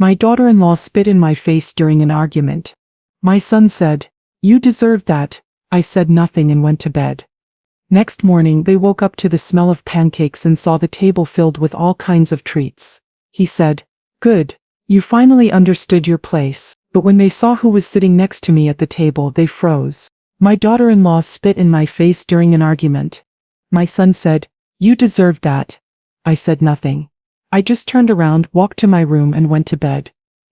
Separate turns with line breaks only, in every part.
My daughter-in-law spit in my face during an argument. My son said, "You deserved that." I said nothing and went to bed. Next morning they woke up to the smell of pancakes and saw the table filled with all kinds of treats. He said, "Good. You finally understood your place." But when they saw who was sitting next to me at the table, they froze. My daughter-in-law spit in my face during an argument. My son said, "You deserved that." I said nothing. I just turned around, walked to my room and went to bed.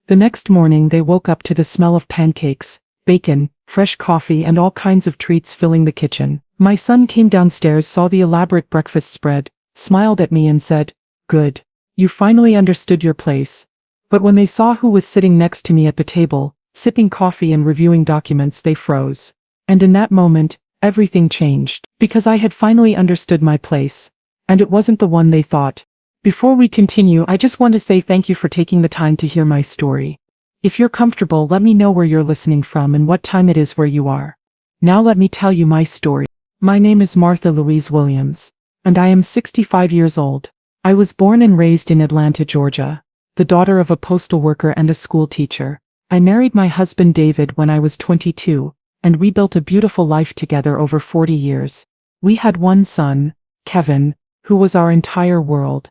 The next morning they woke up to the smell of pancakes, bacon, fresh coffee and all kinds of treats filling the kitchen. My son came downstairs, saw the elaborate breakfast spread, smiled at me and said, "Good. You finally understood your place." But when they saw who was sitting next to me at the table, sipping coffee and reviewing documents, they froze. And in that moment, everything changed, because I had finally understood my place. And it wasn't the one they thought. Before we continue, I just want to say thank you for taking the time to hear my story. If you're comfortable, let me know where you're listening from and what time it is where you are. Now let me tell you my story. My name is Martha Louise Williams, and I am 65 years old. I was born and raised in Atlanta, Georgia, the daughter of a postal worker and a school teacher. I married my husband David when I was 22, and we built a beautiful life together over 40 years. We had one son, Kevin, who was our entire world.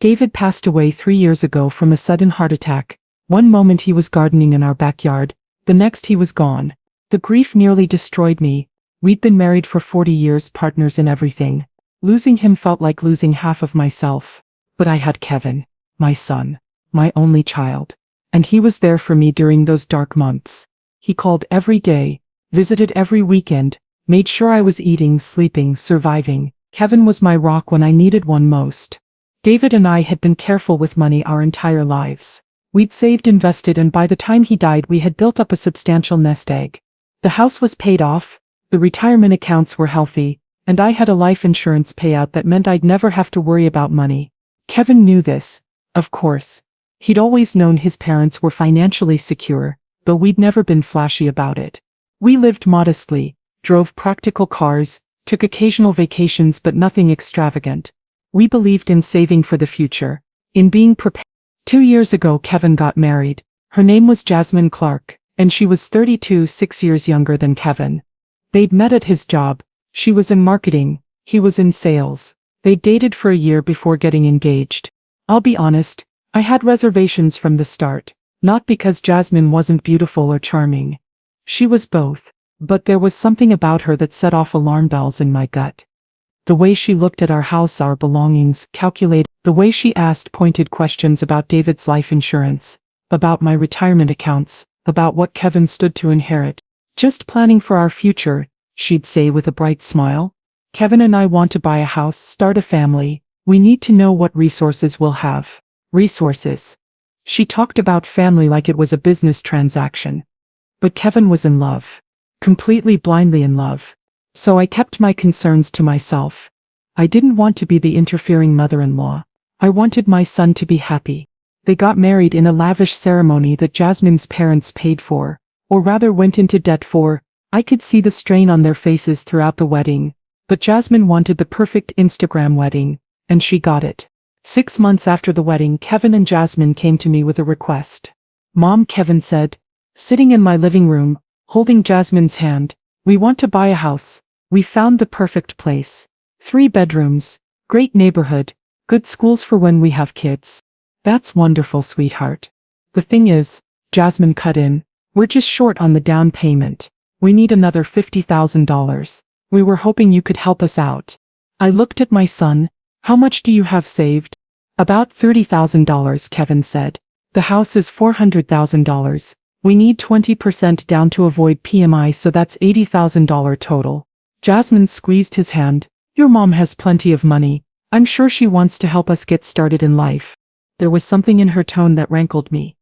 David passed away 3 years ago from a sudden heart attack. One moment he was gardening in our backyard, the next he was gone. The grief nearly destroyed me. We'd been married for 40 years, partners in everything. Losing him felt like losing half of myself. But I had Kevin, my son, my only child. And he was there for me during those dark months. He called every day, visited every weekend, made sure I was eating, sleeping, surviving. Kevin was my rock when I needed one most. David and I had been careful with money our entire lives. We'd saved, invested, and by the time he died we had built up a substantial nest egg. The house was paid off, the retirement accounts were healthy, and I had a life insurance payout that meant I'd never have to worry about money. Kevin knew this, of course. He'd always known his parents were financially secure, though we'd never been flashy about it. We lived modestly, drove practical cars, took occasional vacations but nothing extravagant. We believed in saving for the future, in being prepared. 2 years ago Kevin got married. Her name was Jasmine Clark, and she was 32, 6 years younger than Kevin. They'd met at his job. She was in marketing, he was in sales. They dated for a year before getting engaged. I'll be honest, I had reservations from the start, not because Jasmine wasn't beautiful or charming. She was both, but there was something about her that set off alarm bells in my gut. The way she looked at our house, our belongings, calculated, the way she asked pointed questions about David's life insurance, about my retirement accounts, about what Kevin stood to inherit. "Just planning for our future," she'd say with a bright smile. "Kevin and I want to buy a house, start a family. We need to know what resources we'll have." Resources. She talked about family like it was a business transaction. But Kevin was in love. Completely, blindly in love. So I kept my concerns to myself. I didn't want to be the interfering mother-in-law. I wanted my son to be happy. They got married in a lavish ceremony that Jasmine's parents paid for, or rather went into debt for. I could see the strain on their faces throughout the wedding. But Jasmine wanted the perfect Instagram wedding, and she got it. 6 months after the wedding, Kevin and Jasmine came to me with a request. "Mom," Kevin said, sitting in my living room, holding Jasmine's hand, "we want to buy a house. We found the perfect place. 3 bedrooms, great neighborhood, good schools for when we have kids." "That's wonderful, sweetheart. The thing is," Jasmine cut in, "we're just short on the down payment. We need another $50,000. We were hoping you could help us out." I looked at my son. "How much do you have saved?" "About $30,000, Kevin said. "The house is $400,000. We need 20% down to avoid PMI, so that's $80,000 total." Jasmine squeezed his hand. "Your mom has plenty of money. I'm sure she wants to help us get started in life." There was something in her tone that rankled me.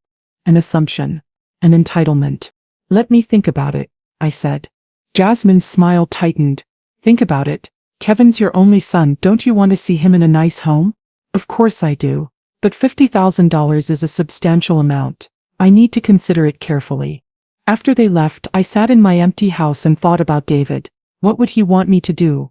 An assumption. An entitlement. "Let me think about it," I said. Jasmine's smile tightened. "Think about it. Kevin's your only son. Don't you want to see him in a nice home?" "Of course I do. But $50,000 is a substantial amount. I need to consider it carefully." After they left, I sat in my empty house and thought about David. What would he want me to do?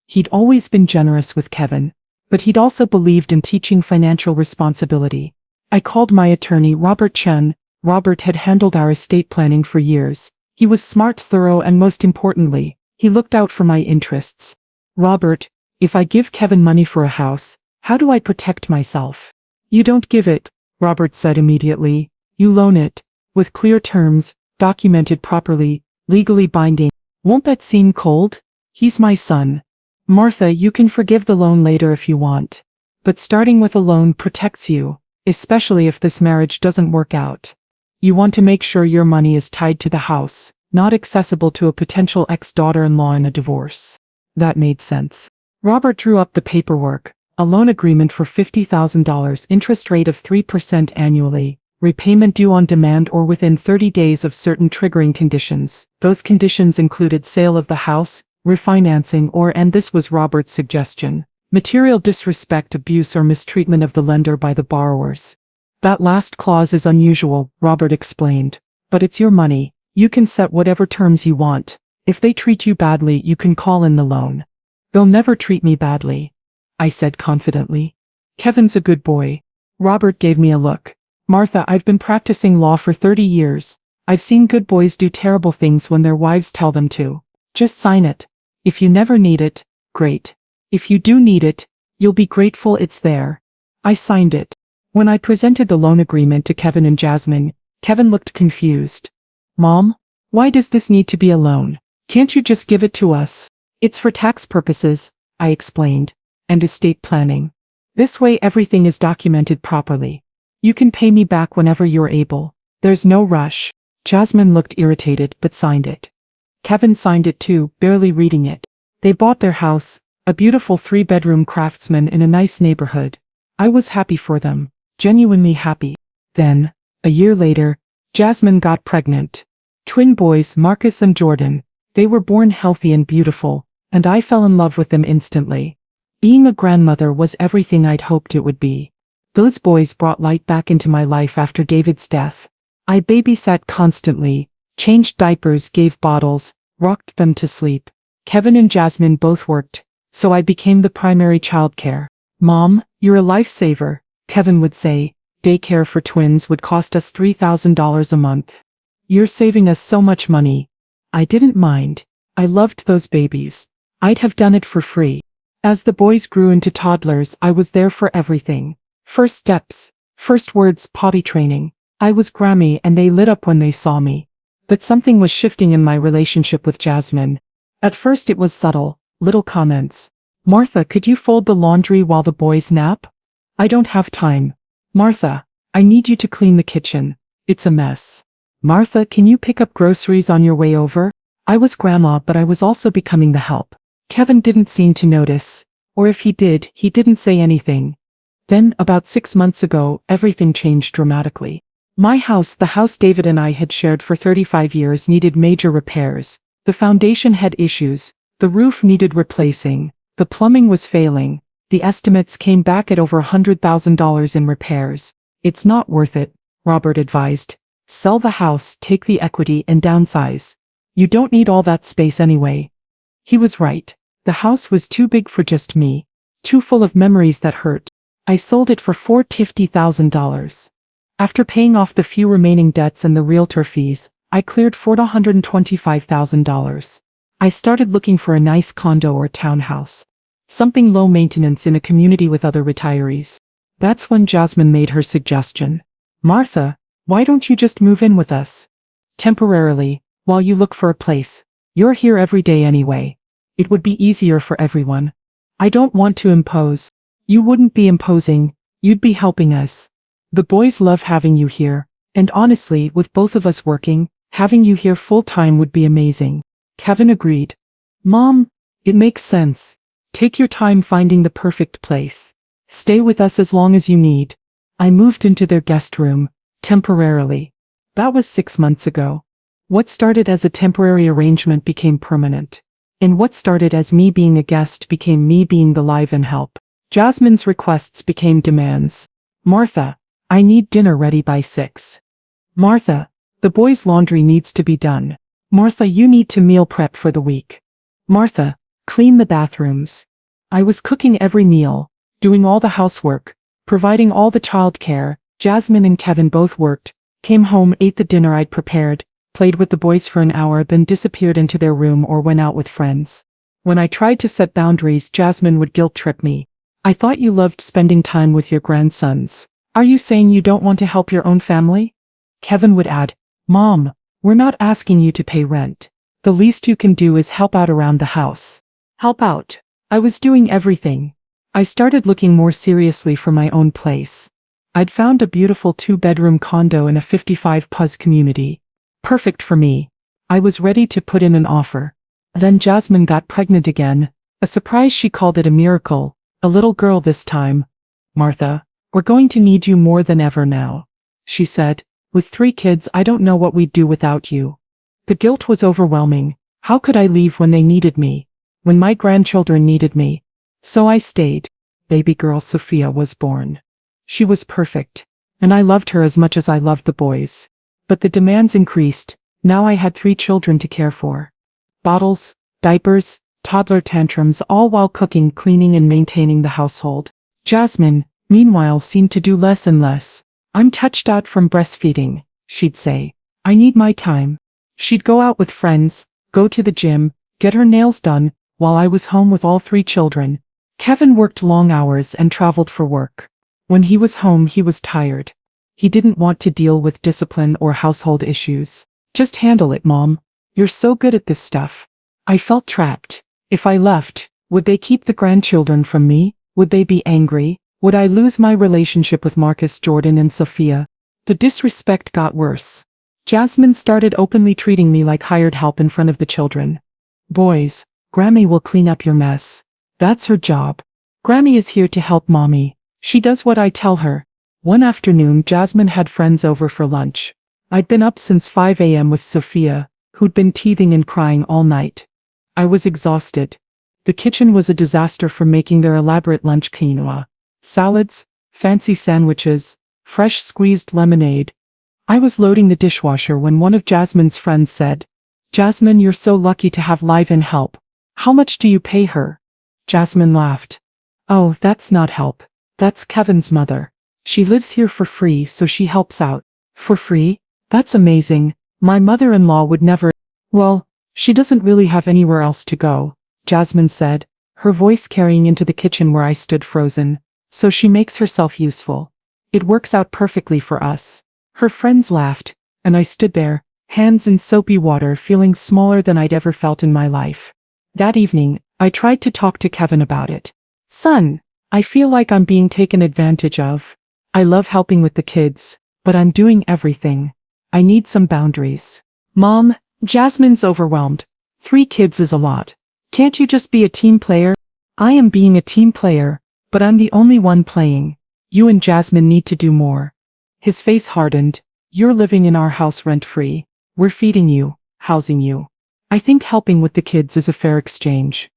He'd always been generous with Kevin, but he'd also believed in teaching financial responsibility. I called my attorney, Robert Chen. Robert had handled our estate planning for years. He was smart, thorough, and most importantly, he looked out for my interests. Robert, if I give Kevin money for a house, how do I protect myself? You don't give it, Robert said immediately. You loan it, with clear terms, documented properly, legally binding. Won't that seem cold? He's my son. Martha, you can forgive the loan later if you want. But starting with a loan protects you, especially if this marriage doesn't work out. You want to make sure your money is tied to the house, not accessible to a potential ex-daughter-in-law in a divorce. That made sense. Robert drew up the paperwork, a loan agreement for $50,000, interest rate of 3% annually, repayment due on demand or within 30 days of certain triggering conditions. Those conditions included sale of the house, refinancing or, and this was Robert's suggestion, material disrespect, abuse or mistreatment of the lender by the borrowers. That last clause is unusual, Robert explained. But it's your money. You can set whatever terms you want. If they treat you badly, you can call in the loan. They'll never treat me badly, I said confidently. Kevin's a good boy. Robert gave me a look. Martha, I've been practicing law for 30 years. I've seen good boys do terrible things when their wives tell them to. Just sign it. If you never need it, great. If you do need it, you'll be grateful it's there. I signed it. When I presented the loan agreement to Kevin and Jasmine, Kevin looked confused. Mom, why does this need to be a loan? Can't you just give it to us? It's for tax purposes, I explained, and estate planning. This way everything is documented properly. You can pay me back whenever you're able. There's no rush. Jasmine looked irritated but signed it. Kevin signed it too, barely reading it. They bought their house, a beautiful 3-bedroom Craftsman in a nice neighborhood. I was happy for them. Genuinely happy. Then, a year later, Jasmine got pregnant. Twin boys, Marcus and Jordan. They were born healthy and beautiful, and I fell in love with them instantly. Being a grandmother was everything I'd hoped it would be. Those boys brought light back into my life after David's death. I babysat constantly, changed diapers, gave bottles, rocked them to sleep. Kevin and Jasmine both worked, so I became the primary childcare. Mom, you're a lifesaver, Kevin would say. Daycare for twins would cost us $3,000 a month. You're saving us so much money. I didn't mind. I loved those babies. I'd have done it for free. As the boys grew into toddlers, I was there for everything. First steps, first words, potty training. I was Grammy and they lit up when they saw me. But something was shifting in my relationship with Jasmine. At first it was subtle, little comments. Martha, could you fold the laundry while the boys nap? I don't have time. Martha, I need you to clean the kitchen. It's a mess. Martha, can you pick up groceries on your way over? I was grandma, but I was also becoming the help. Kevin didn't seem to notice. Or if he did, he didn't say anything. Then, about 6 months ago, everything changed dramatically. My house, the house David and I had shared for 35 years, needed major repairs. The foundation had issues. The roof needed replacing. The plumbing was failing. The estimates came back at over $100,000 in repairs. It's not worth it, Robert advised. Sell the house, take the equity, and downsize. You don't need all that space anyway. He was right. The house was too big for just me. Too full of memories that hurt. I sold it for $450,000. After paying off the few remaining debts and the realtor fees, I cleared $425,000. I started looking for a nice condo or townhouse. Something low maintenance in a community with other retirees. That's when Jasmine made her suggestion. Martha, why don't you just move in with us? Temporarily, while you look for a place. You're here every day anyway. It would be easier for everyone. I don't want to impose. You wouldn't be imposing, you'd be helping us. The boys love having you here, and honestly, with both of us working, having you here full-time would be amazing. Kevin agreed. Mom, it makes sense. Take your time finding the perfect place. Stay with us as long as you need. I moved into their guest room, temporarily. That was 6 months ago. What started as a temporary arrangement became permanent. And what started as me being a guest became me being the live-in help. Jasmine's requests became demands. Martha, I need dinner ready by 6. Martha, the boys' laundry needs to be done. Martha, you need to meal prep for the week. Martha, clean the bathrooms. I was cooking every meal, doing all the housework, providing all the childcare, Jasmine and Kevin both worked, came home, ate the dinner I'd prepared, played with the boys for an hour, then disappeared into their room or went out with friends. When I tried to set boundaries, Jasmine would guilt-trip me. I thought you loved spending time with your grandsons. Are you saying you don't want to help your own family? Kevin would add, Mom, we're not asking you to pay rent. The least you can do is help out around the house. Help out. I was doing everything. I started looking more seriously for my own place. I'd found a beautiful 2-bedroom condo in a 55+ community. Perfect for me. I was ready to put in an offer. Then Jasmine got pregnant again. A surprise, she called it a miracle. A little girl this time. Martha, we're going to need you more than ever now, she said. With 3 kids, I don't know what we'd do without you. The guilt was overwhelming. How could I leave when they needed me? When my grandchildren needed me? So I stayed. Baby girl Sophia was born. She was perfect. And I loved her as much as I loved the boys. But the demands increased. Now I had 3 children to care for. Bottles, diapers, toddler tantrums, all while cooking, cleaning, and maintaining the household. Jasmine, meanwhile, seemed to do less and less. I'm touched out from breastfeeding, she'd say. I need my time. She'd go out with friends, go to the gym, get her nails done, while I was home with all 3 children. Kevin worked long hours and traveled for work. When he was home, he was tired. He didn't want to deal with discipline or household issues. Just handle it, Mom. You're so good at this stuff. I felt trapped. If I left, would they keep the grandchildren from me? Would they be angry? Would I lose my relationship with Marcus, Jordan, and Sophia? The disrespect got worse. Jasmine started openly treating me like hired help in front of the children. Boys, Grammy will clean up your mess. That's her job. Grammy is here to help Mommy. She does what I tell her. One afternoon, Jasmine had friends over for lunch. I'd been up since 5 a.m. with Sophia, who'd been teething and crying all night. I was exhausted. The kitchen was a disaster for making their elaborate lunch: quinoa, salads, fancy sandwiches, fresh squeezed lemonade. I was loading the dishwasher when one of Jasmine's friends said, Jasmine, you're so lucky to have live-in help. How much do you pay her? Jasmine laughed. Oh, that's not help. That's Kevin's mother. She lives here for free, so she helps out. For free? That's amazing. My mother-in-law would never. Well, she doesn't really have anywhere else to go, Jasmine said, her voice carrying into the kitchen where I stood frozen. So she makes herself useful. It works out perfectly for us. Her friends laughed, and I stood there, hands in soapy water, feeling smaller than I'd ever felt in my life. That evening, I tried to talk to Kevin about it. Son, I feel like I'm being taken advantage of. I love helping with the kids, but I'm doing everything. I need some boundaries. Mom, Jasmine's overwhelmed. 3 kids is a lot. Can't you just be a team player? I am being a team player, but I'm the only one playing. You and Jasmine need to do more. His face hardened. You're living in our house rent-free. We're feeding you, housing you. I think helping with the kids is a fair exchange.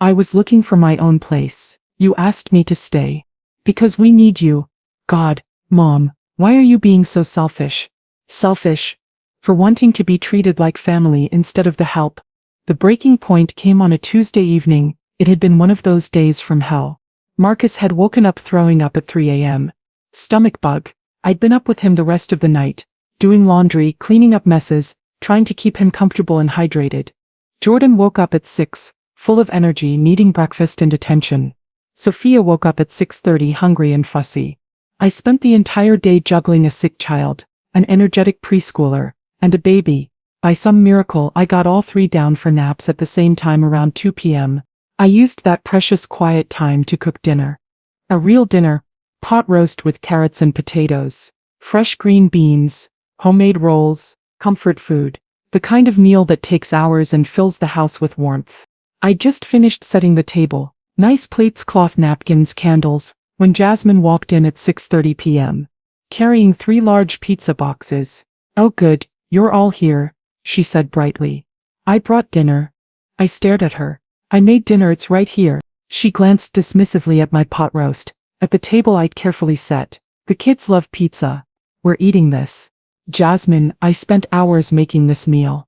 I was looking for my own place. You asked me to stay. Because we need you. God, Mom, why are you being so selfish? Selfish? For wanting to be treated like family instead of the help. The breaking point came on a Tuesday evening. It had been one of those days from hell. Marcus had woken up throwing up at 3 a.m. Stomach bug. I'd been up with him the rest of the night, doing laundry, cleaning up messes, trying to keep him comfortable and hydrated. Jordan woke up at 6, full of energy, needing breakfast and attention. Sophia woke up at 6:30, hungry and fussy. I spent the entire day juggling a sick child, an energetic preschooler, and a baby. By some miracle, I got all 3 down for naps at the same time around 2 p.m. I used that precious quiet time to cook dinner. A real dinner: pot roast with carrots and potatoes, fresh green beans, homemade rolls, comfort food, the kind of meal that takes hours and fills the house with warmth. I just finished setting the table, nice plates, cloth napkins, candles, when Jasmine walked in at 6:30 p.m., carrying 3 large pizza boxes. Oh good, you're all here, she said brightly. I brought dinner. I stared at her. I made dinner, it's right here. She glanced dismissively at my pot roast, at the table I'd carefully set. The kids love pizza. We're eating this. Jasmine, I spent hours making this meal.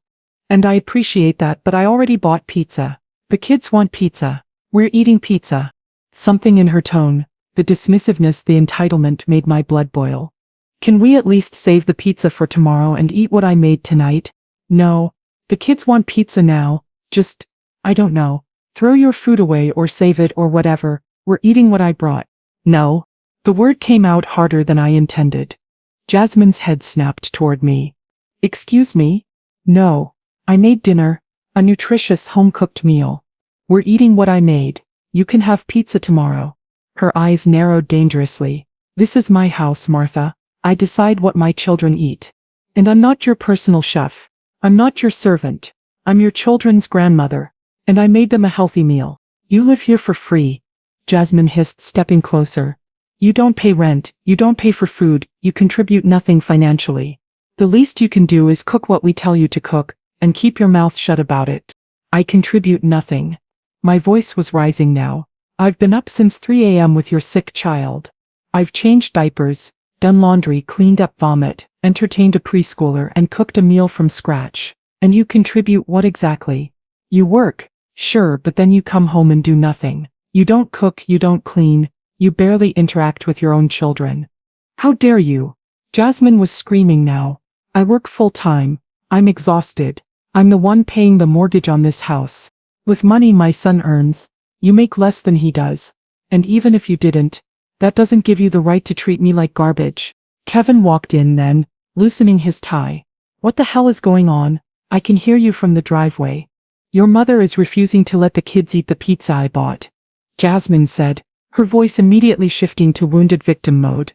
And I appreciate that, but I already bought pizza. The kids want pizza. We're eating pizza. Something in her tone, the dismissiveness, the entitlement, made my blood boil. Can we at least save the pizza for tomorrow and eat what I made tonight? No. The kids want pizza now. Just, I don't know. Throw your food away or save it or whatever. We're eating what I brought. No. The word came out harder than I intended. Jasmine's head snapped toward me. Excuse me? No. I made dinner. A nutritious home-cooked meal. We're eating what I made. You can have pizza tomorrow. Her eyes narrowed dangerously. This is my house, Martha. I decide what my children eat. And I'm not your personal chef. I'm not your servant. I'm your children's grandmother. And I made them a healthy meal. You live here for free. Jasmine hissed, stepping closer. You don't pay rent, you don't pay for food, you contribute nothing financially. The least you can do is cook what we tell you to cook, and keep your mouth shut about it. I contribute nothing. My voice was rising now. I've been up since 3 a.m. with your sick child. I've changed diapers, done laundry, cleaned up vomit, entertained a preschooler and cooked a meal from scratch. And you contribute what exactly? You work, sure, but then you come home and do nothing. You don't cook, you don't clean, you barely interact with your own children. How dare you? Jasmine was screaming now. I work full-time. I'm exhausted. I'm the one paying the mortgage on this house. With money my son earns, you make less than he does. And even if you didn't, that doesn't give you the right to treat me like garbage. Kevin walked in then, loosening his tie. What the hell is going on? I can hear you from the driveway. Your mother is refusing to let the kids eat the pizza I bought. Jasmine said, her voice immediately shifting to wounded victim mode.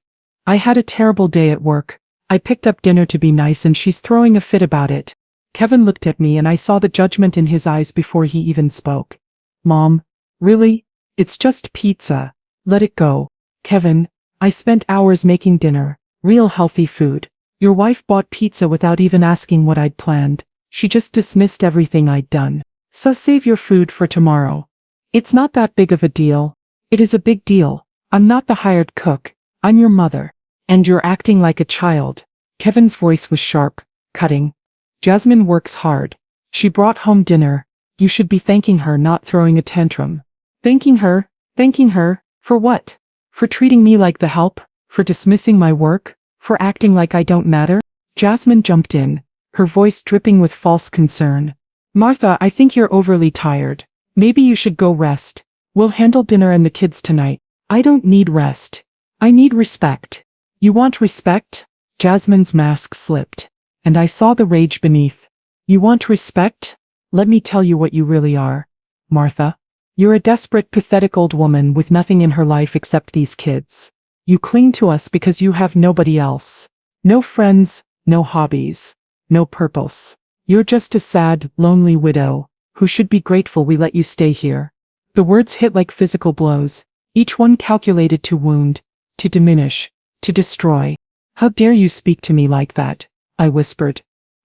I had a terrible day at work. I picked up dinner to be nice and she's throwing a fit about it. Kevin looked at me and I saw the judgment in his eyes before he even spoke. Mom, really? It's just pizza. Let it go. Kevin, I spent hours making dinner, real healthy food. Your wife bought pizza without even asking what I'd planned. She just dismissed everything I'd done. So save your food for tomorrow. It's not that big of a deal. It is a big deal. I'm not the hired cook. I'm your mother. And you're acting like a child. Kevin's voice was sharp, cutting. Jasmine works hard. She brought home dinner. You should be thanking her, not throwing a tantrum. Thanking her? Thanking her? For what? For treating me like the help? For dismissing my work? For acting like I don't matter? Jasmine jumped in, her voice dripping with false concern. Martha, I think you're overly tired. Maybe you should go rest. We'll handle dinner and the kids tonight. I don't need rest. I need respect. You want respect? Jasmine's mask slipped, and I saw the rage beneath. You want respect? Let me tell you what you really are, Martha. You're a desperate, pathetic old woman with nothing in her life except these kids. You cling to us because you have nobody else. No friends, no hobbies, no purpose. You're just a sad, lonely widow, who should be grateful we let you stay here. The words hit like physical blows, each one calculated to wound, to diminish, to destroy. How dare you speak to me like that? I whispered.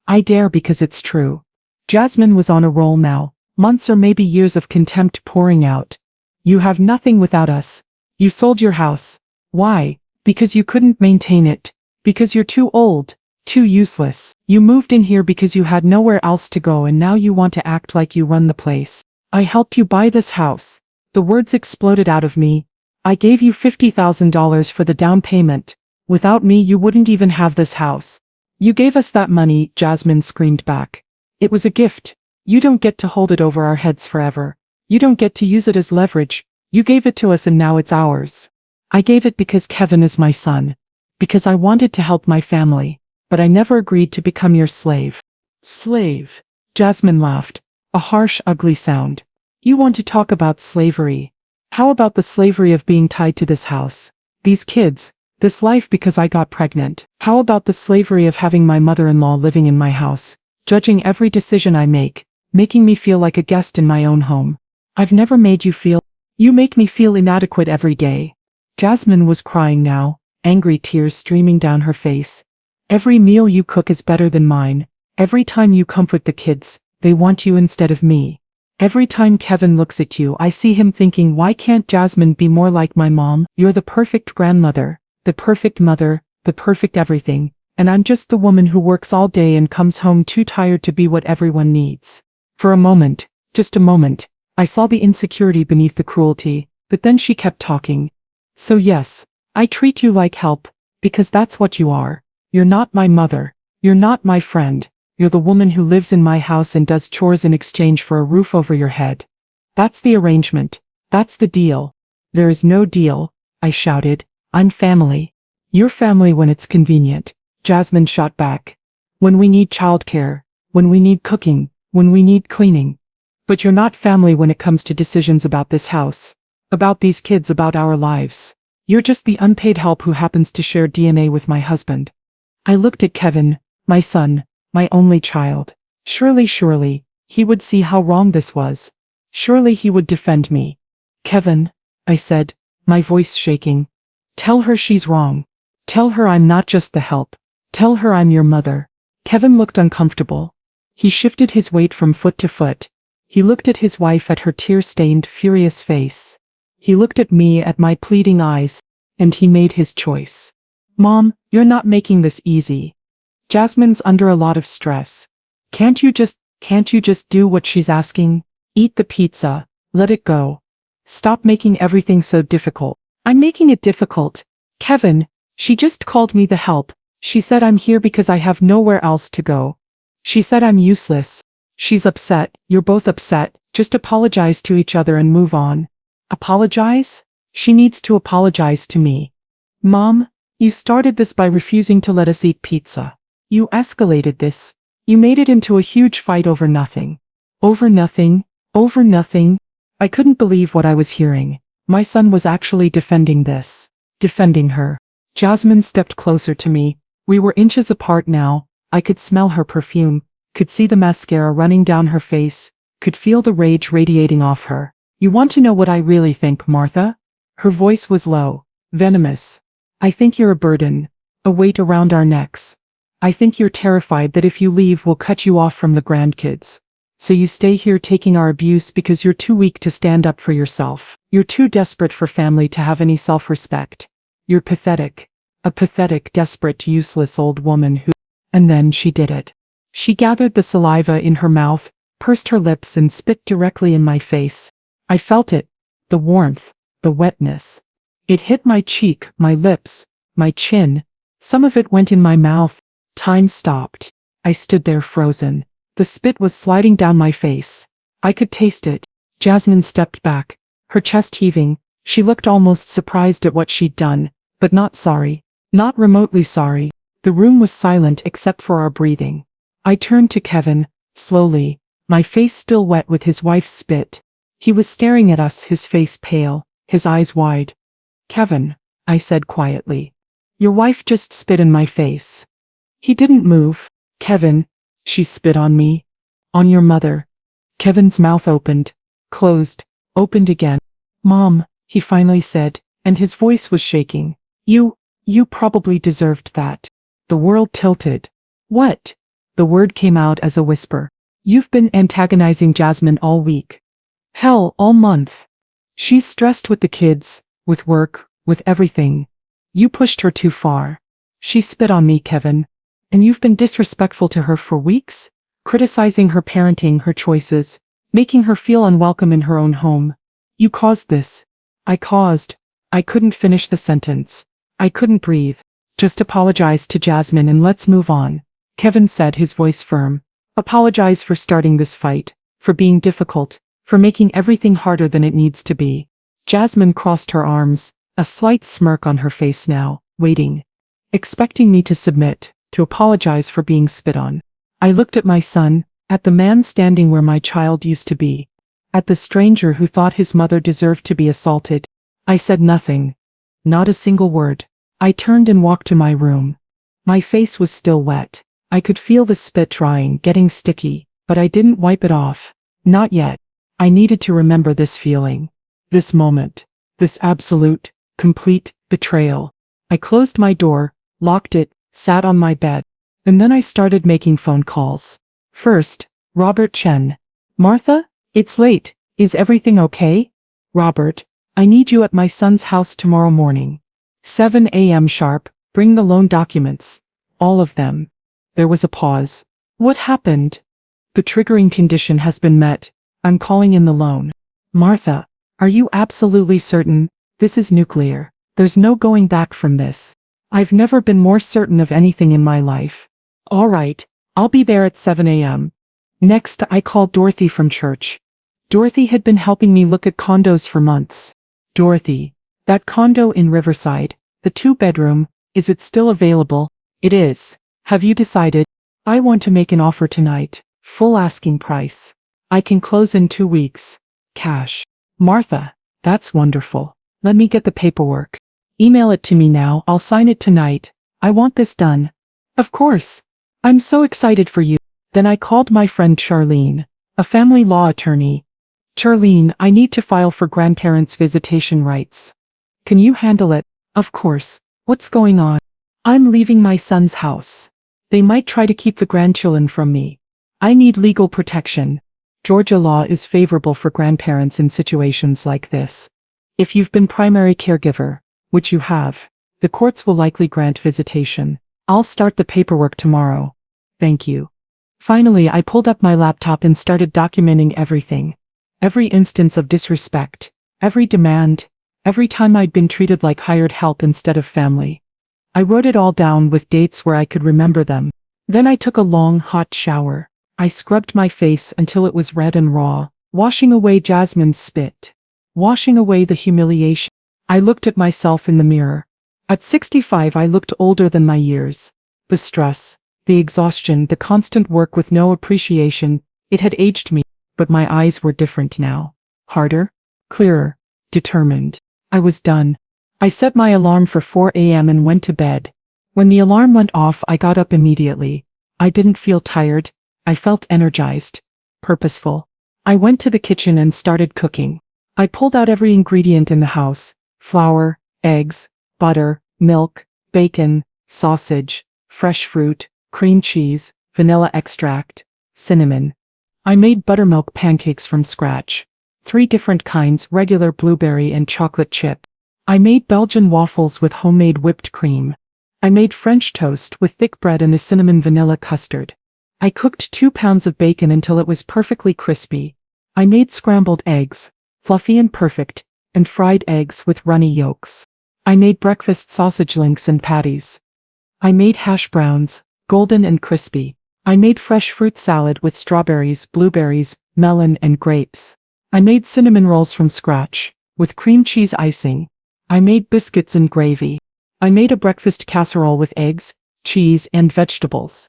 I dare because it's true. Jasmine was on a roll now, months or maybe years of contempt pouring out. You have nothing without us. You sold your house. Why? Because you couldn't maintain it. Because you're too old, too useless. You moved in here because you had nowhere else to go and now you want to act like you run the place. I helped you buy this house. The words exploded out of me. I gave you $50,000 for the down payment. Without me you wouldn't even have this house. You gave us that money, Jasmine screamed back. It was a gift. You don't get to hold it over our heads forever. You don't get to use it as leverage. You gave it to us and now it's ours. I gave it because Kevin is my son. Because I wanted to help my family. But I never agreed to become your slave. Slave. Jasmine laughed. A harsh, ugly sound. You want to talk about slavery. How about the slavery of being tied to this house? These kids. This life because I got pregnant. How about the slavery of having my mother-in-law living in my house, judging every decision I make, making me feel like a guest in my own home? I've never made you feel. You make me feel inadequate every day. Jasmine was crying now, angry tears streaming down her face. Every meal you cook is better than mine. Every time you comfort the kids, they want you instead of me. Every time Kevin looks at you, I see him thinking, why can't Jasmine be more like my mom? You're the perfect grandmother, the perfect mother, the perfect everything, and I'm just the woman who works all day and comes home too tired to be what everyone needs. For a moment, just a moment, I saw the insecurity beneath the cruelty, but then she kept talking. So yes, I treat you like help, Because that's what you are. You're not my mother. You're not my friend. You're the woman who lives in my house and does chores in exchange for a roof over your head. That's the arrangement. That's the deal. There is no deal, I shouted. I'm family. You're family when it's convenient, Jasmine shot back. When we need childcare, when we need cooking, when we need cleaning. But you're not family when it comes to decisions about this house, about these kids, about our lives. You're just the unpaid help who happens to share DNA with my husband. I looked at Kevin, my son, my only child. Surely, he would see how wrong this was. Surely he would defend me. Kevin, I said, my voice shaking. Tell her she's wrong. Tell her I'm not just the help. Tell her I'm your mother. Kevin looked uncomfortable. He shifted his weight from foot to foot. He looked at his wife, at her tear-stained, furious face. He looked at me, at my pleading eyes, and he made his choice. Mom, you're not making this easy. Jasmine's under a lot of stress. Can't you just do what she's asking? Eat the pizza. Let it go. Stop making everything so difficult. I'm making it difficult. Kevin, she just called me the help. She said I'm here because I have nowhere else to go. She said I'm useless. She's upset. You're both upset. Just apologize to each other and move on. Apologize? She needs to apologize to me. Mom, you started this by refusing to let us eat pizza. You escalated this. You made it into a huge fight over nothing. Over nothing? Over nothing? I couldn't believe what I was hearing. My son was actually defending this. Defending her. Jasmine stepped closer to me. We were inches apart now. I could smell her perfume, could see the mascara running down her face, could feel the rage radiating off her. You want to know what I really think, Martha? Her voice was low, venomous. I think you're a burden, a weight around our necks. I think you're terrified that if you leave we'll cut you off from the grandkids. So you stay here taking our abuse because you're too weak to stand up for yourself. You're too desperate for family to have any self-respect. You're pathetic. A pathetic, desperate, useless old woman who... And then she did it. She gathered the saliva in her mouth, pursed her lips and spit directly in my face. I felt it. The warmth, the wetness. It hit my cheek, my lips, my chin. Some of it went in my mouth. Time stopped. I stood there frozen. The spit was sliding down my face. I could taste it. Jasmine stepped back, her chest heaving. She looked almost surprised at what she'd done, but not sorry. Not remotely sorry. The room was silent except for our breathing. I turned to Kevin, slowly, my face still wet with his wife's spit. He was staring at us, his face pale, his eyes wide. Kevin, I said quietly. Your wife just spit in my face. He didn't move. Kevin, she spit on me. On your mother. Kevin's mouth opened, closed, opened again. Mom, he finally said, and his voice was shaking. You probably deserved that. The world tilted. What? The word came out as a whisper. You've been antagonizing Jasmine all week. Hell, all month. She's stressed with the kids, with work, with everything. You pushed her too far. She spit on me, Kevin. And you've been disrespectful to her for weeks, criticizing her parenting, her choices, making her feel unwelcome in her own home. You caused this. I couldn't finish the sentence. I couldn't breathe. Just apologize to Jasmine and let's move on, Kevin said, his voice firm. Apologize for starting this fight, for being difficult, for making everything harder than it needs to be. Jasmine crossed her arms, a slight smirk on her face now, waiting. Expecting me to submit, to apologize for being spit on. I looked at my son, at the man standing where my child used to be, at the stranger who thought his mother deserved to be assaulted. I said nothing. Not a single word. I turned and walked to my room. My face was still wet. I could feel the spit drying, getting sticky, but I didn't wipe it off. Not yet. I needed to remember this feeling. This moment. This absolute, complete betrayal. I closed my door, locked it, sat on my bed. And then I started making phone calls. First, Robert Chen. Martha? It's late. Is everything okay? Robert, I need you at my son's house tomorrow morning. 7 a.m. sharp, bring the loan documents. All of them. There was a pause. What happened? The triggering condition has been met. I'm calling in the loan. Martha, are you absolutely certain? This is nuclear. There's no going back from this. I've never been more certain of anything in my life. All right, I'll be there at 7 a.m. Next, I called Dorothy from church. Dorothy had been helping me look at condos for months. Dorothy, that condo in Riverside, the 2-bedroom, is it still available? It is. Have you decided? I want to make an offer tonight. Full asking price. I can close in 2 weeks. Cash. Martha, that's wonderful. Let me get the paperwork. Email it to me now, I'll sign it tonight. I want this done. Of course. I'm so excited for you. Then I called my friend Charlene, a family law attorney. Charlene, I need to file for grandparents' visitation rights. Can you handle it? Of course. What's going on? I'm leaving my son's house. They might try to keep the grandchildren from me. I need legal protection. Georgia law is favorable for grandparents in situations like this. If you've been primary caregiver, which you have, the courts will likely grant visitation. I'll start the paperwork tomorrow. Thank you. Finally, I pulled up my laptop and started documenting everything. Every instance of disrespect, every demand, every time I'd been treated like hired help instead of family. I wrote it all down with dates where I could remember them. Then I took a long, hot shower. I scrubbed my face until it was red and raw, washing away Jasmine's spit, washing away the humiliation. I looked at myself in the mirror. At 65, I looked older than my years. The stress, the exhaustion, the constant work with no appreciation, it had aged me, but my eyes were different now. Harder, clearer, determined. I was done. I set my alarm for 4 a.m. and went to bed. When the alarm went off, I got up immediately. I didn't feel tired. I felt energized, purposeful. I went to the kitchen and started cooking. I pulled out every ingredient in the house: flour, eggs, butter, milk, bacon, sausage, fresh fruit, cream cheese, vanilla extract, cinnamon. I made buttermilk pancakes from scratch. 3 different kinds: regular, blueberry, and chocolate chip. I made Belgian waffles with homemade whipped cream. I made French toast with thick bread and a cinnamon vanilla custard. I cooked 2 pounds of bacon until it was perfectly crispy. I made scrambled eggs, fluffy and perfect, and fried eggs with runny yolks. I made breakfast sausage links and patties. I made hash browns, golden and crispy. I made fresh fruit salad with strawberries, blueberries, melon, and grapes. I made cinnamon rolls from scratch, with cream cheese icing. I made biscuits and gravy. I made a breakfast casserole with eggs, cheese, and vegetables.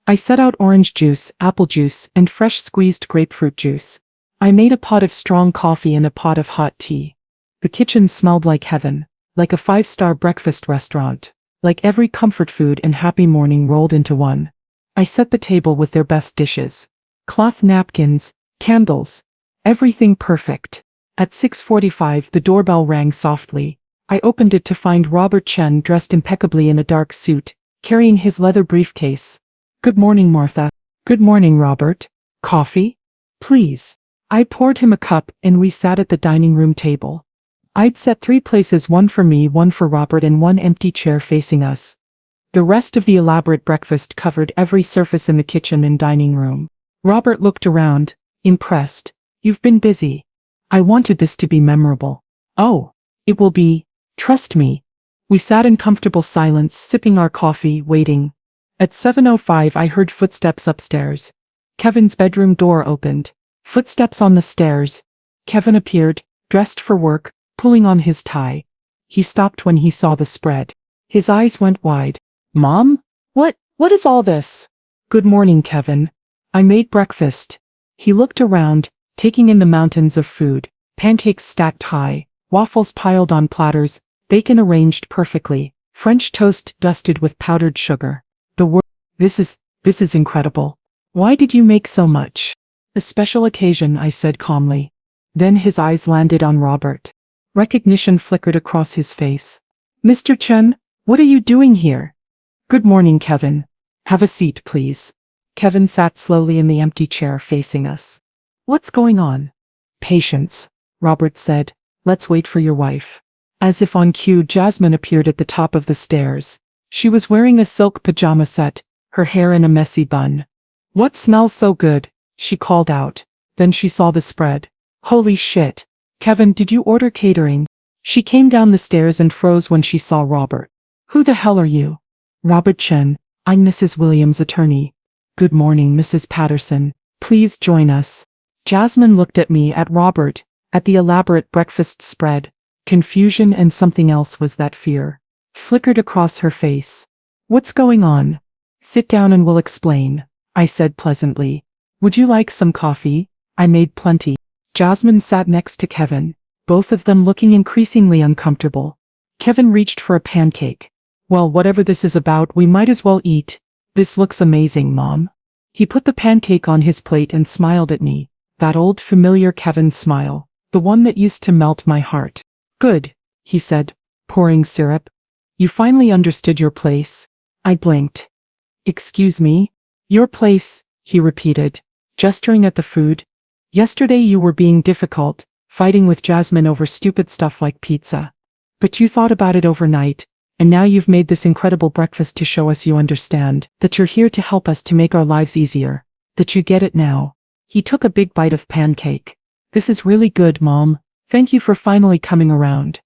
I set out orange juice, apple juice, and fresh squeezed grapefruit juice. I made a pot of strong coffee and a pot of hot tea. The kitchen smelled like heaven, like a 5-star breakfast restaurant, like every comfort food and happy morning rolled into one. I set the table with their best dishes. Cloth napkins, candles, everything perfect. At 6:45 the doorbell rang softly. I opened it to find Robert Chen dressed impeccably in a dark suit, carrying his leather briefcase. Good morning, Martha. Good morning, Robert. Coffee? Please. I poured him a cup and we sat at the dining room table. I'd set 3 places, one for me, one for Robert, and one empty chair facing us. The rest of the elaborate breakfast covered every surface in the kitchen and dining room. Robert looked around, impressed. You've been busy. I wanted this to be memorable. Oh, it will be. Trust me. We sat in comfortable silence, sipping our coffee, waiting. At 7:05 I heard footsteps upstairs. Kevin's bedroom door opened. Footsteps on the stairs. Kevin appeared, dressed for work, pulling on his tie. He stopped when he saw the spread. His eyes went wide. Mom? What is all this? Good morning, Kevin. I made breakfast. He looked around, taking in the mountains of food. Pancakes stacked high, waffles piled on platters, bacon arranged perfectly, French toast dusted with powdered sugar. This is incredible. Why did you make so much? A special occasion, I said calmly. Then his eyes landed on Robert. Recognition flickered across his face. Mr. Chen, what are you doing here? Good morning, Kevin. Have a seat, please. Kevin sat slowly in the empty chair facing us. What's going on? Patience, Robert said. Let's wait for your wife. As if on cue, Jasmine appeared at the top of the stairs. She was wearing a silk pajama set, her hair in a messy bun. What smells so good? She called out. Then she saw the spread. Holy shit. Kevin, did you order catering? She came down the stairs and froze when she saw Robert. Who the hell are you? Robert Chen, I'm Mrs. Williams' attorney. Good morning, Mrs. Patterson. Please join us. Jasmine looked at me, at Robert, at the elaborate breakfast spread. Confusion and something else was that fear. Flickered across her face. What's going on? Sit down and we'll explain, I said pleasantly. Would you like some coffee? I made plenty. Jasmine sat next to Kevin, both of them looking increasingly uncomfortable. Kevin reached for a pancake. Well, whatever this is about, we might as well eat. This looks amazing, Mom. He put the pancake on his plate and smiled at me. That old familiar Kevin smile, the one that used to melt my heart. Good, he said, pouring syrup. You finally understood your place. I blinked. Excuse me? Your place, he repeated, gesturing at the food. Yesterday you were being difficult, fighting with Jasmine over stupid stuff like pizza. But you thought about it overnight, and now you've made this incredible breakfast to show us you understand, that you're here to help us to make our lives easier, that you get it now. He took a big bite of pancake. This is really good, Mom. Thank you for finally coming around.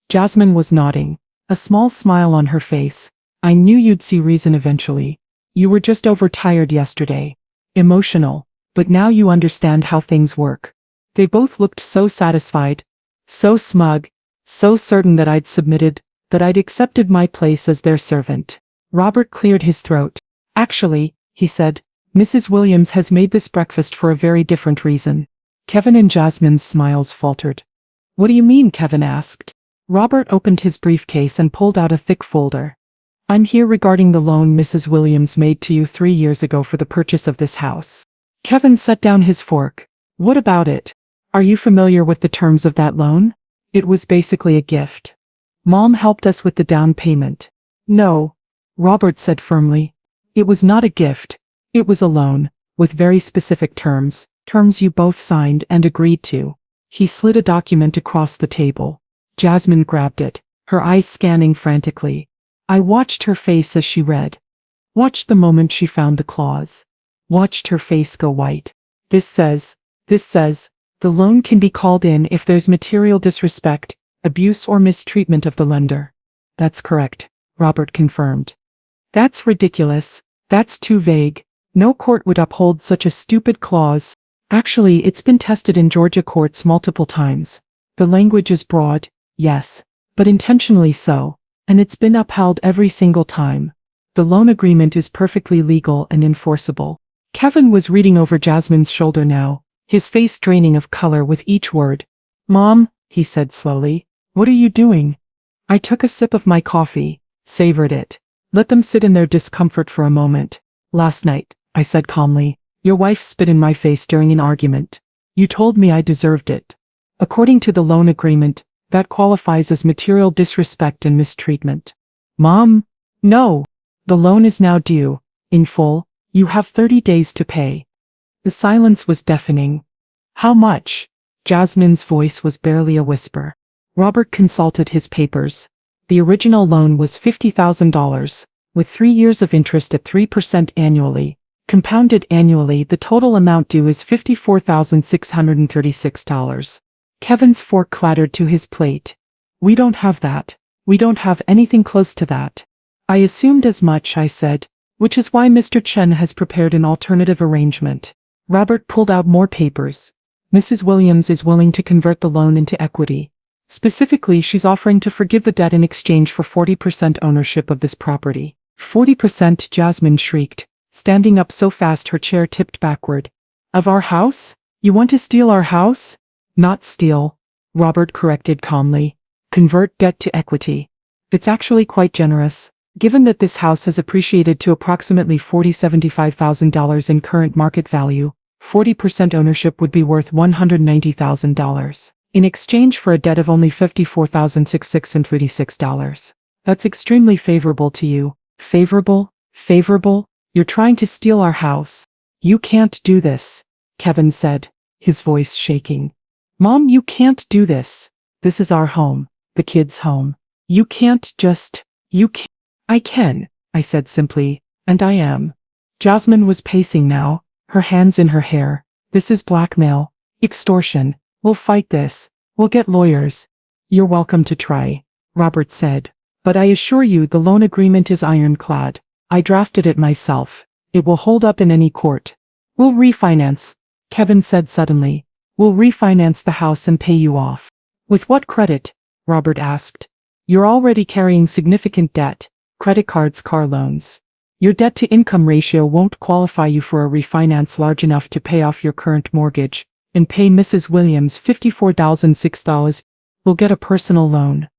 Jasmine was nodding, a small smile on her face. I knew you'd see reason eventually. You were just overtired yesterday. Emotional. But now you understand how things work. They both looked so satisfied, so smug, so certain that I'd submitted, that I'd accepted my place as their servant. Robert cleared his throat. Actually, he said, Mrs. Williams has made this breakfast for a very different reason. Kevin and Jasmine's smiles faltered. What do you mean? Kevin asked. Robert opened his briefcase and pulled out a thick folder. I'm here regarding the loan Mrs. Williams made to you 3 years ago for the purchase of this house. Kevin set down his fork. What about it? Are you familiar with the terms of that loan? It was basically a gift. Mom helped us with the down payment. No, Robert said firmly. It was not a gift. It was a loan, with very specific terms, terms you both signed and agreed to. He slid a document across the table. Jasmine grabbed it, her eyes scanning frantically. I watched her face as she read. Watched the moment she found the clause. Watched her face go white. This says, the loan can be called in if there's material disrespect, abuse or mistreatment of the lender. That's correct, Robert confirmed. That's ridiculous. That's too vague. No court would uphold such a stupid clause. Actually, it's been tested in Georgia courts multiple times. The language is broad, yes, but intentionally so, and it's been upheld every single time. The loan agreement is perfectly legal and enforceable. Kevin was reading over Jasmine's shoulder now, his face draining of color with each word. Mom, he said slowly, what are you doing? I took a sip of my coffee, savored it. Let them sit in their discomfort for a moment. Last night, I said calmly, your wife spit in my face during an argument. You told me I deserved it. According to the loan agreement, that qualifies as material disrespect and mistreatment. Mom? No. The loan is now due, in full. You have 30 days to pay. The silence was deafening. How much? Jasmine's voice was barely a whisper. Robert consulted his papers. The original loan was $50,000, with 3 years of interest at 3% annually. Compounded annually, the total amount due is $54,636. Kevin's fork clattered to his plate. We don't have that. We don't have anything close to that. I assumed as much, I said, which is why Mr. Chen has prepared an alternative arrangement. Robert pulled out more papers. Mrs. Williams is willing to convert the loan into equity. Specifically, she's offering to forgive the debt in exchange for 40% ownership of this property. 40%, Jasmine shrieked, standing up so fast her chair tipped backward. Of our house? You want to steal our house? Not steal, Robert corrected calmly. Convert debt to equity. It's actually quite generous, given that this house has appreciated to approximately $75,000 in current market value. 40% ownership would be worth $190,000, in exchange for a debt of only $54,636. That's extremely favorable to you. Favorable? Favorable? You're trying to steal our house. You can't do this, Kevin said, his voice shaking. Mom, you can't do this. This is our home, the kids' home. You can't just, you can't. I can, I said simply, and I am. Jasmine was pacing now, her hands in her hair. This is blackmail, extortion. We'll fight this. We'll get lawyers. You're welcome to try, Robert said, But I assure you the loan agreement is ironclad. I drafted it myself. It will hold up in any court. We'll refinance, Kevin said suddenly. We'll refinance the house and pay you off. With what credit? Robert asked. You're already carrying significant debt, credit cards, car loans. Your debt-to-income ratio won't qualify you for a refinance large enough to pay off your current mortgage and pay Mrs. Williams $54,006. We'll get a personal loan.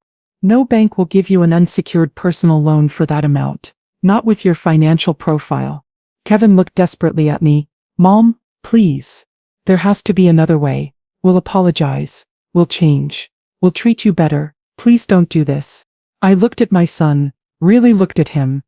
No bank will give you an unsecured personal loan for that amount. Not with your financial profile. Kevin looked desperately at me. Mom, please. There has to be another way. We'll apologize. We'll change. We'll treat you better. Please don't do this. I looked at my son, really looked at him.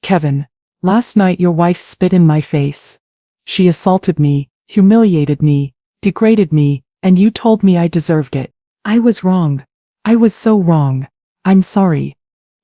Kevin, last night your wife spit in my face. She assaulted me, humiliated me, degraded me, and you told me I deserved it. I was wrong. I was so wrong. I'm sorry.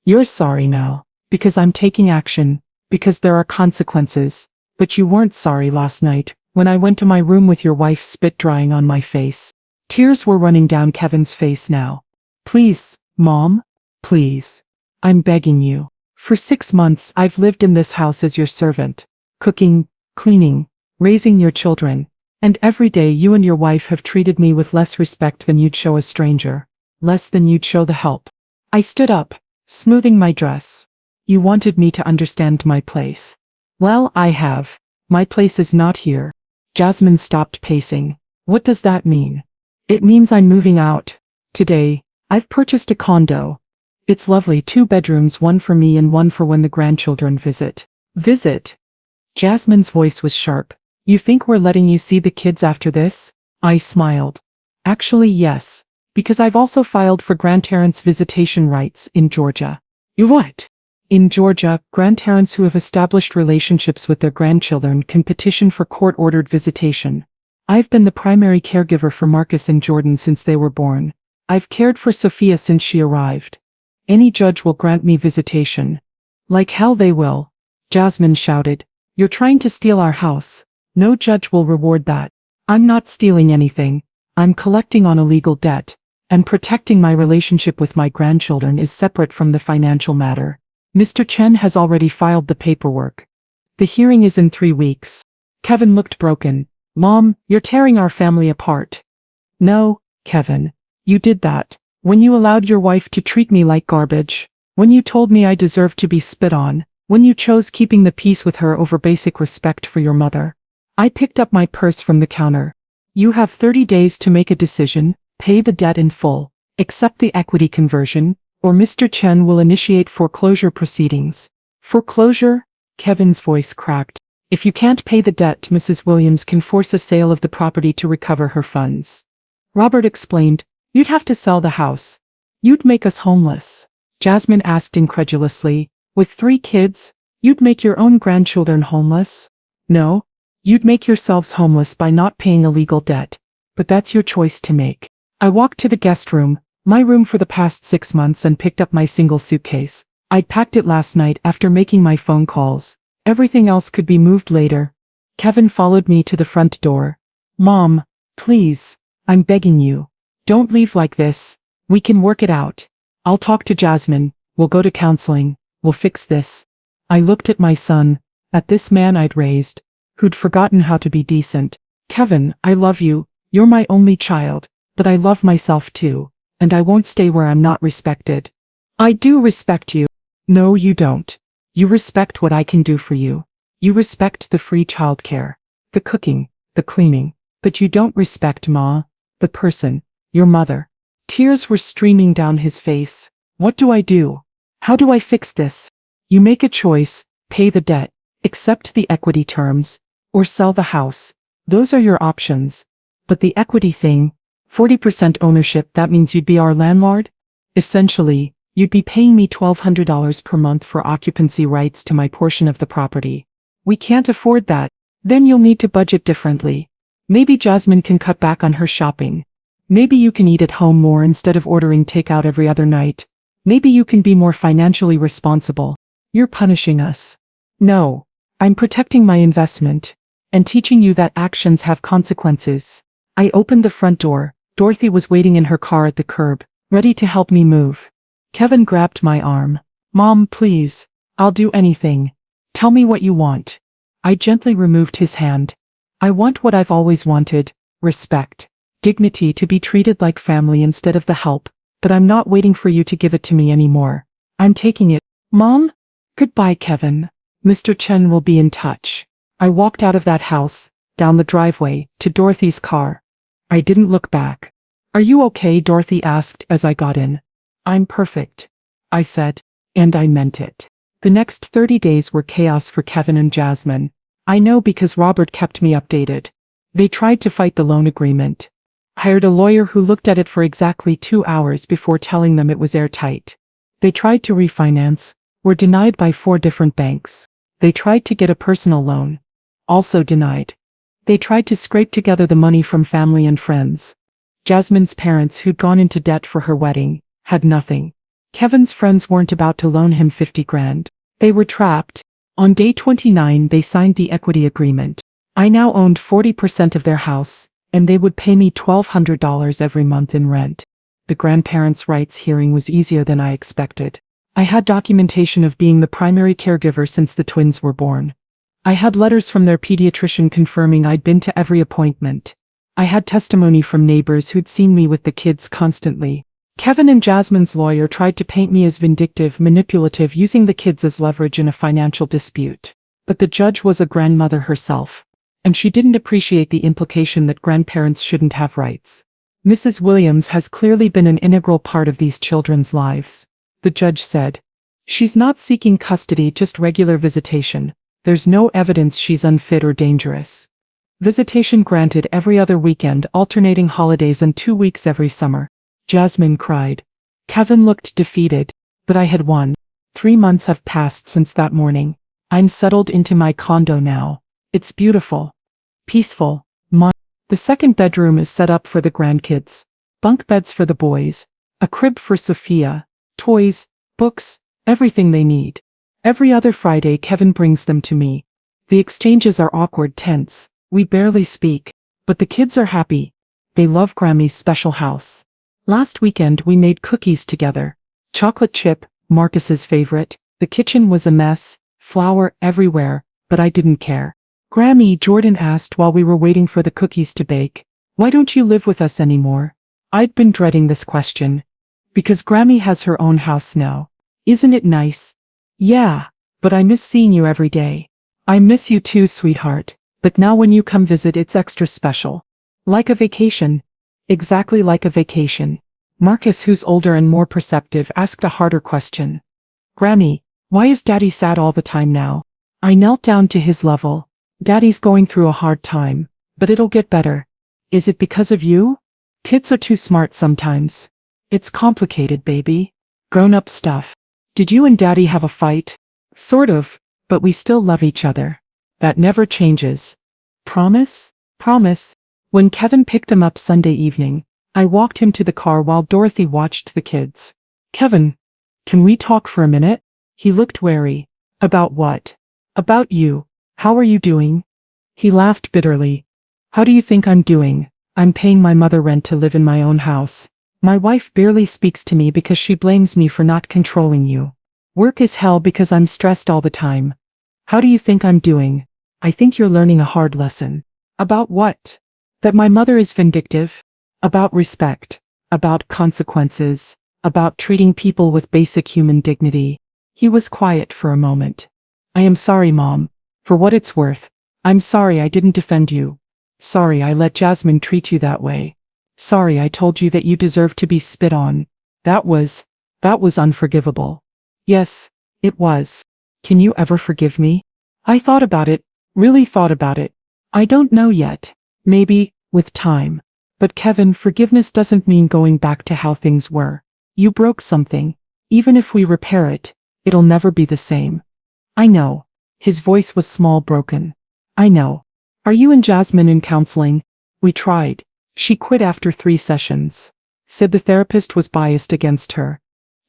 You're sorry now, because I'm taking action, because there are consequences. But you weren't sorry last night, when I went to my room with your wife's spit drying on my face. Tears were running down Kevin's face now. Please, Mom, please. I'm begging you. For 6 months I've lived in this house as your servant, cooking, cleaning, raising your children, and every day you and your wife have treated me with less respect than you'd show a stranger, less than you'd show the help. I stood up, smoothing my dress. You wanted me to understand my place. Well, I have. My place is not here. Jasmine stopped pacing. What does that mean? It means I'm moving out. Today, I've purchased a condo. It's lovely, 2 bedrooms, one for me and one for when the grandchildren visit. Visit? Jasmine's voice was sharp. You think we're letting you see the kids after this? I smiled. Actually, yes. Because I've also filed for grandparents' visitation rights in Georgia. You what? In Georgia, grandparents who have established relationships with their grandchildren can petition for court-ordered visitation. I've been the primary caregiver for Marcus and Jordan since they were born. I've cared for Sophia since she arrived. Any judge will grant me visitation. Like hell they will. Jasmine shouted. You're trying to steal our house. No judge will reward that. I'm not stealing anything. I'm collecting on a legal debt. And protecting my relationship with my grandchildren is separate from the financial matter. Mr. Chen has already filed the paperwork. The hearing is in 3 weeks. Kevin looked broken. Mom, you're tearing our family apart. No, Kevin. You did that. When you allowed your wife to treat me like garbage. When you told me I deserved to be spit on. When you chose keeping the peace with her over basic respect for your mother. I picked up my purse from the counter. You have 30 days to make a decision. Pay the debt in full, accept the equity conversion, or Mr. Chen will initiate foreclosure proceedings. Foreclosure? Kevin's voice cracked. If you can't pay the debt, Mrs. Williams can force a sale of the property to recover her funds. Robert explained, you'd have to sell the house. You'd make us homeless. Jasmine asked incredulously, with 3 kids, you'd make your own grandchildren homeless? No, you'd make yourselves homeless by not paying a legal debt. But that's your choice to make. I walked to the guest room, my room for the past 6 months, and picked up my single suitcase. I'd packed it last night after making my phone calls. Everything else could be moved later. Kevin followed me to the front door. Mom, please, I'm begging you. Don't leave like this. We can work it out. I'll talk to Jasmine, we'll go to counseling, we'll fix this. I looked at my son, at this man I'd raised, who'd forgotten how to be decent. Kevin, I love you, you're my only child. But I love myself too, and I won't stay where I'm not respected. I do respect you. No, you don't. You respect what I can do for you. You respect the free childcare, the cooking, the cleaning, but you don't respect Ma, the person, your mother. Tears were streaming down his face. What do I do? How do I fix this? You make a choice, pay the debt, accept the equity terms, or sell the house. Those are your options. But the equity thing, 40% ownership, that means you'd be our landlord? Essentially, you'd be paying me $1,200 per month for occupancy rights to my portion of the property. We can't afford that. Then you'll need to budget differently. Maybe Jasmine can cut back on her shopping. Maybe you can eat at home more instead of ordering takeout every other night. Maybe you can be more financially responsible. You're punishing us. No, I'm protecting my investment and teaching you that actions have consequences. I opened the front door. Dorothy was waiting in her car at the curb, ready to help me move. Kevin grabbed my arm. Mom, please. I'll do anything. Tell me what you want. I gently removed his hand. I want what I've always wanted: respect, dignity, to be treated like family instead of the help, but I'm not waiting for you to give it to me anymore. I'm taking it. Mom? Goodbye, Kevin. Mr. Chen will be in touch. I walked out of that house, down the driveway, to Dorothy's car. I didn't look back. Are you okay? Dorothy asked as I got in. I'm perfect, I said, and I meant it. The next 30 days were chaos for Kevin and Jasmine. I know because Robert kept me updated. They tried to fight the loan agreement. Hired a lawyer who looked at it for exactly 2 hours before telling them it was airtight. They tried to refinance, were denied by 4 different banks. They tried to get a personal loan. Also denied. They tried to scrape together the money from family and friends. Jasmine's parents, who'd gone into debt for her wedding, had nothing. Kevin's friends weren't about to loan him 50 grand. They were trapped. On day 29 they signed the equity agreement. I now owned 40% of their house, and they would pay me $1,200 every month in rent. The grandparents' rights hearing was easier than I expected. I had documentation of being the primary caregiver since the twins were born. I had letters from their pediatrician confirming I'd been to every appointment. I had testimony from neighbors who'd seen me with the kids constantly. Kevin and Jasmine's lawyer tried to paint me as vindictive, manipulative, using the kids as leverage in a financial dispute. But the judge was a grandmother herself, and she didn't appreciate the implication that grandparents shouldn't have rights. Mrs. Williams has clearly been an integral part of these children's lives, the judge said. She's not seeking custody, just regular visitation. There's no evidence she's unfit or dangerous. Visitation granted every other weekend, alternating holidays, and 2 weeks every summer. Jasmine cried. Kevin looked defeated, but I had won. 3 months have passed since that morning. I'm settled into my condo now. It's beautiful. Peaceful. The second bedroom is set up for the grandkids. Bunk beds for the boys. A crib for Sophia. Toys, books, everything they need. Every other Friday Kevin brings them to me. The exchanges are awkward, tense. We barely speak. But the kids are happy. They love Grammy's special house. Last weekend we made cookies together. Chocolate chip, Marcus's favorite. The kitchen was a mess, flour everywhere, but I didn't care. Grammy, Jordan asked while we were waiting for the cookies to bake, why don't you live with us anymore? I'd been dreading this question. Because Grammy has her own house now. Isn't it nice? Yeah, but I miss seeing you every day. I miss you too, sweetheart, but now when you come visit it's extra special. Like a vacation. Exactly like a vacation. Marcus, who's older and more perceptive, asked a harder question. Grammy, why is Daddy sad all the time now? I knelt down to his level. Daddy's going through a hard time, but it'll get better. Is it because of you? Kids are too smart sometimes. It's complicated, baby. Grown-up stuff. Did you and Daddy have a fight? Sort of, but we still love each other. That never changes. Promise? Promise. When Kevin picked him up Sunday evening, I walked him to the car while Dorothy watched the kids. Kevin, can we talk for a minute? He looked wary. About what? About you. How are you doing? He laughed bitterly. How do you think I'm doing? I'm paying my mother rent to live in my own house. My wife barely speaks to me because she blames me for not controlling you. Work is hell because I'm stressed all the time. How do you think I'm doing? I think you're learning a hard lesson. About what? That my mother is vindictive. About respect. About consequences. About treating people with basic human dignity. He was quiet for a moment. I am sorry, Mom. For what it's worth. I'm sorry I didn't defend you. Sorry I let Jasmine treat you that way. Sorry I told you that you deserved to be spit on. That was unforgivable. Yes, it was. Can you ever forgive me? I thought about it, really thought about it. I don't know yet. Maybe, with time. But Kevin, forgiveness doesn't mean going back to how things were. You broke something. Even if we repair it, it'll never be the same. I know. His voice was small, broken. I know. Are you and Jasmine in counseling? We tried. She quit after 3 sessions. Said the therapist was biased against her.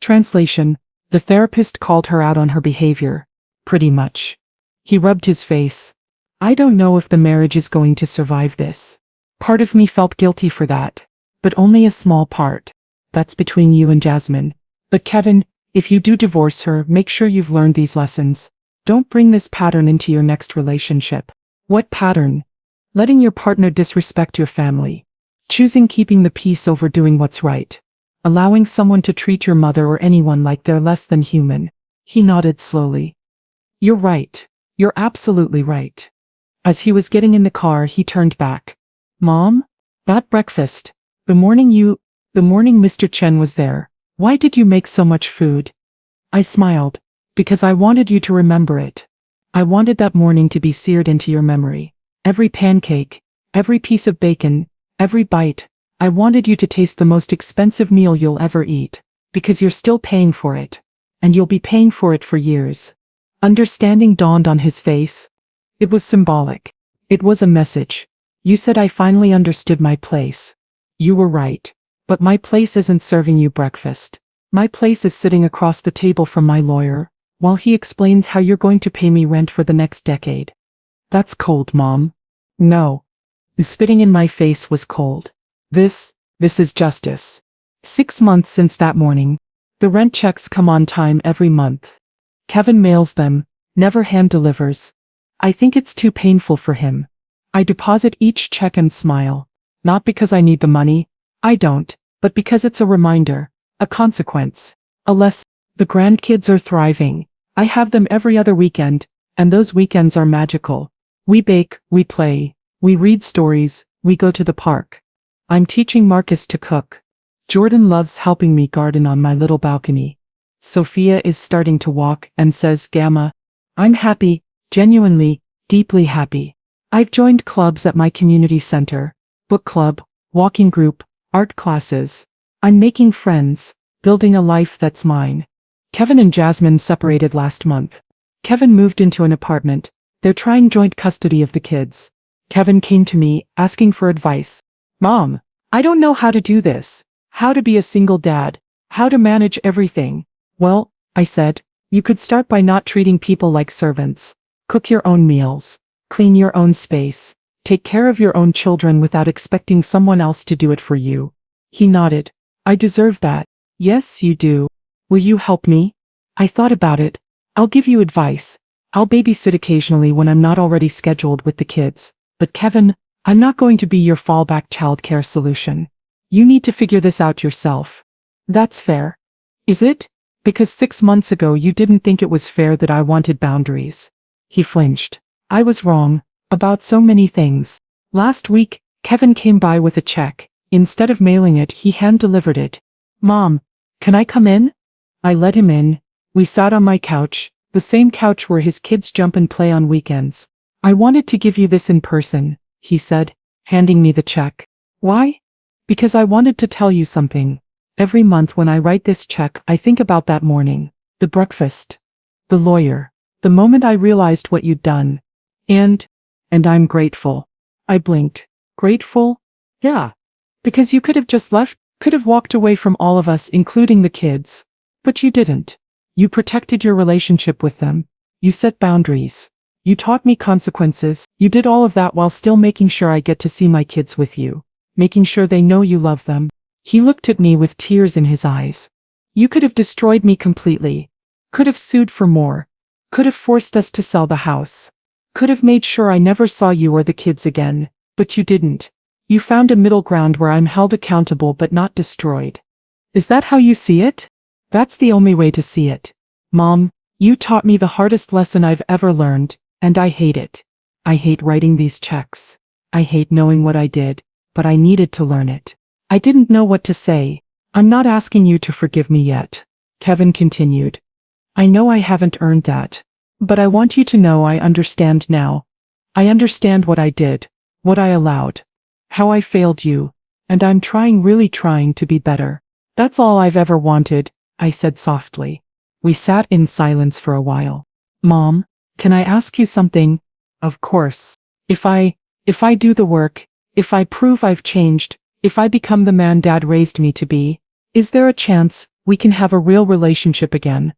Translation: the therapist called her out on her behavior. Pretty much. He rubbed his face. I don't know if the marriage is going to survive this. Part of me felt guilty for that. But only a small part. That's between you and Jasmine. But Kevin, if you do divorce her, make sure you've learned these lessons. Don't bring this pattern into your next relationship. What pattern? Letting your partner disrespect your family. Choosing keeping the peace over doing what's right. Allowing someone to treat your mother or anyone like they're less than human. He nodded slowly. You're right. You're absolutely right. As he was getting in the car, he turned back. Mom? That breakfast. The morning Mr. Chen was there. Why did you make so much food? I smiled. Because I wanted you to remember it. I wanted that morning to be seared into your memory. Every pancake, every piece of bacon, every bite. I wanted you to taste the most expensive meal you'll ever eat. Because you're still paying for it. And you'll be paying for it for years. Understanding dawned on his face. It was symbolic. It was a message. You said I finally understood my place. You were right. But my place isn't serving you breakfast. My place is sitting across the table from my lawyer, while he explains how you're going to pay me rent for the next decade. That's cold, Mom. No. Spitting in my face was cold. This is justice. 6 months since that morning. The rent checks come on time every month. Kevin mails them, never hand delivers. I think it's too painful for him. I deposit each check and smile. Not because I need the money. I don't, but because it's a reminder, a consequence, a lesson. The grandkids are thriving. I have them every other weekend, and those weekends are magical. We bake, we play, we read stories, we go to the park. I'm teaching Marcus to cook. Jordan loves helping me garden on my little balcony. Sophia is starting to walk and says, Gamma. I'm happy, genuinely, deeply happy. I've joined clubs at my community center, book club, walking group, art classes. I'm making friends, building a life that's mine. Kevin and Jasmine separated last month. Kevin moved into an apartment. They're trying joint custody of the kids. Kevin came to me, asking for advice. Mom, I don't know how to do this. How to be a single dad. How to manage everything. Well, I said, you could start by not treating people like servants. Cook your own meals. Clean your own space. Take care of your own children without expecting someone else to do it for you. He nodded. I deserve that. Yes, you do. Will you help me? I thought about it. I'll give you advice. I'll babysit occasionally when I'm not already scheduled with the kids. But Kevin, I'm not going to be your fallback childcare solution. You need to figure this out yourself. That's fair. Is it? Because 6 months ago you didn't think it was fair that I wanted boundaries. He flinched. I was wrong. About so many things. Last week, Kevin came by with a check. Instead of mailing it, he hand-delivered it. Mom, can I come in? I let him in. We sat on my couch, the same couch where his kids jump and play on weekends. I wanted to give you this in person, he said, handing me the check. Why? Because I wanted to tell you something. Every month when I write this check, I think about that morning. The breakfast. The lawyer. The moment I realized what you'd done. And I'm grateful. I blinked. Grateful? Yeah. Because you could have just left, could have walked away from all of us, including the kids. But you didn't. You protected your relationship with them. You set boundaries. You taught me consequences. You did all of that while still making sure I get to see my kids with you. Making sure they know you love them. He looked at me with tears in his eyes. You could have destroyed me completely. Could have sued for more. Could have forced us to sell the house. Could have made sure I never saw you or the kids again. But you didn't. You found a middle ground where I'm held accountable but not destroyed. Is that how you see it? That's the only way to see it. Mom, you taught me the hardest lesson I've ever learned, and I hate it. I hate writing these checks. I hate knowing what I did, but I needed to learn it. I didn't know what to say. I'm not asking you to forgive me yet. Kevin continued. I know I haven't earned that. But I want you to know I understand now. I understand what I did, what I allowed, how I failed you, and I'm really trying to be better. That's all I've ever wanted, I said softly. We sat in silence for a while. Mom, can I ask you something? Of course. If I do the work, if I prove I've changed, if I become the man Dad raised me to be, is there a chance we can have a real relationship again?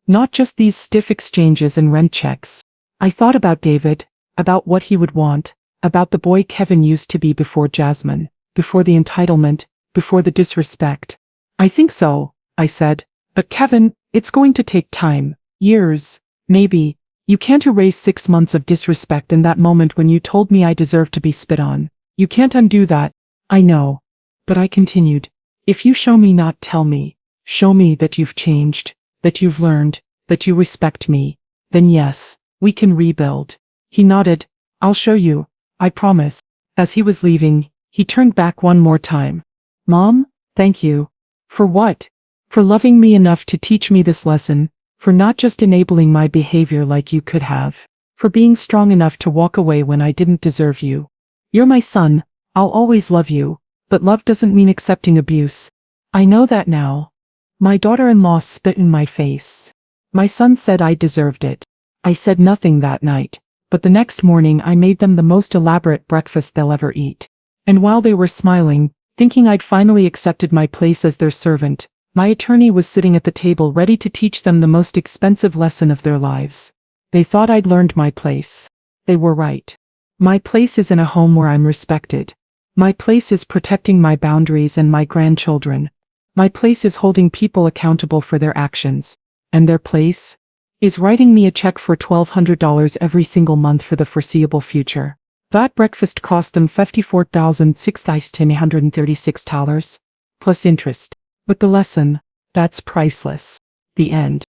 Not just these stiff exchanges and rent checks. I thought about David, about what he would want, about the boy Kevin used to be before Jasmine, before the entitlement, before the disrespect. I think so, I said, But Kevin, it's going to take time. Years. Maybe. You can't erase 6 months of disrespect in that moment when you told me I deserved to be spit on. You can't undo that. I know. But I continued. If you show me, not tell me. Show me that you've changed, that you've learned, that you respect me. Then yes, we can rebuild. He nodded. I'll show you. I promise. As he was leaving, he turned back one more time. Mom, thank you. For what? For loving me enough to teach me this lesson, for not just enabling my behavior like you could have, for being strong enough to walk away when I didn't deserve you. You're my son, I'll always love you, but love doesn't mean accepting abuse. I know that now. My daughter-in-law spit in my face. My son said I deserved it. I said nothing that night, but the next morning I made them the most elaborate breakfast they'll ever eat. And while they were smiling, thinking I'd finally accepted my place as their servant, my attorney was sitting at the table ready to teach them the most expensive lesson of their lives. They thought I'd learned my place. They were right. My place is in a home where I'm respected. My place is protecting my boundaries and my grandchildren. My place is holding people accountable for their actions. And their place is writing me a check for $1,200 every single month for the foreseeable future. That breakfast cost them $54,636, plus interest. But the lesson, that's priceless. The end.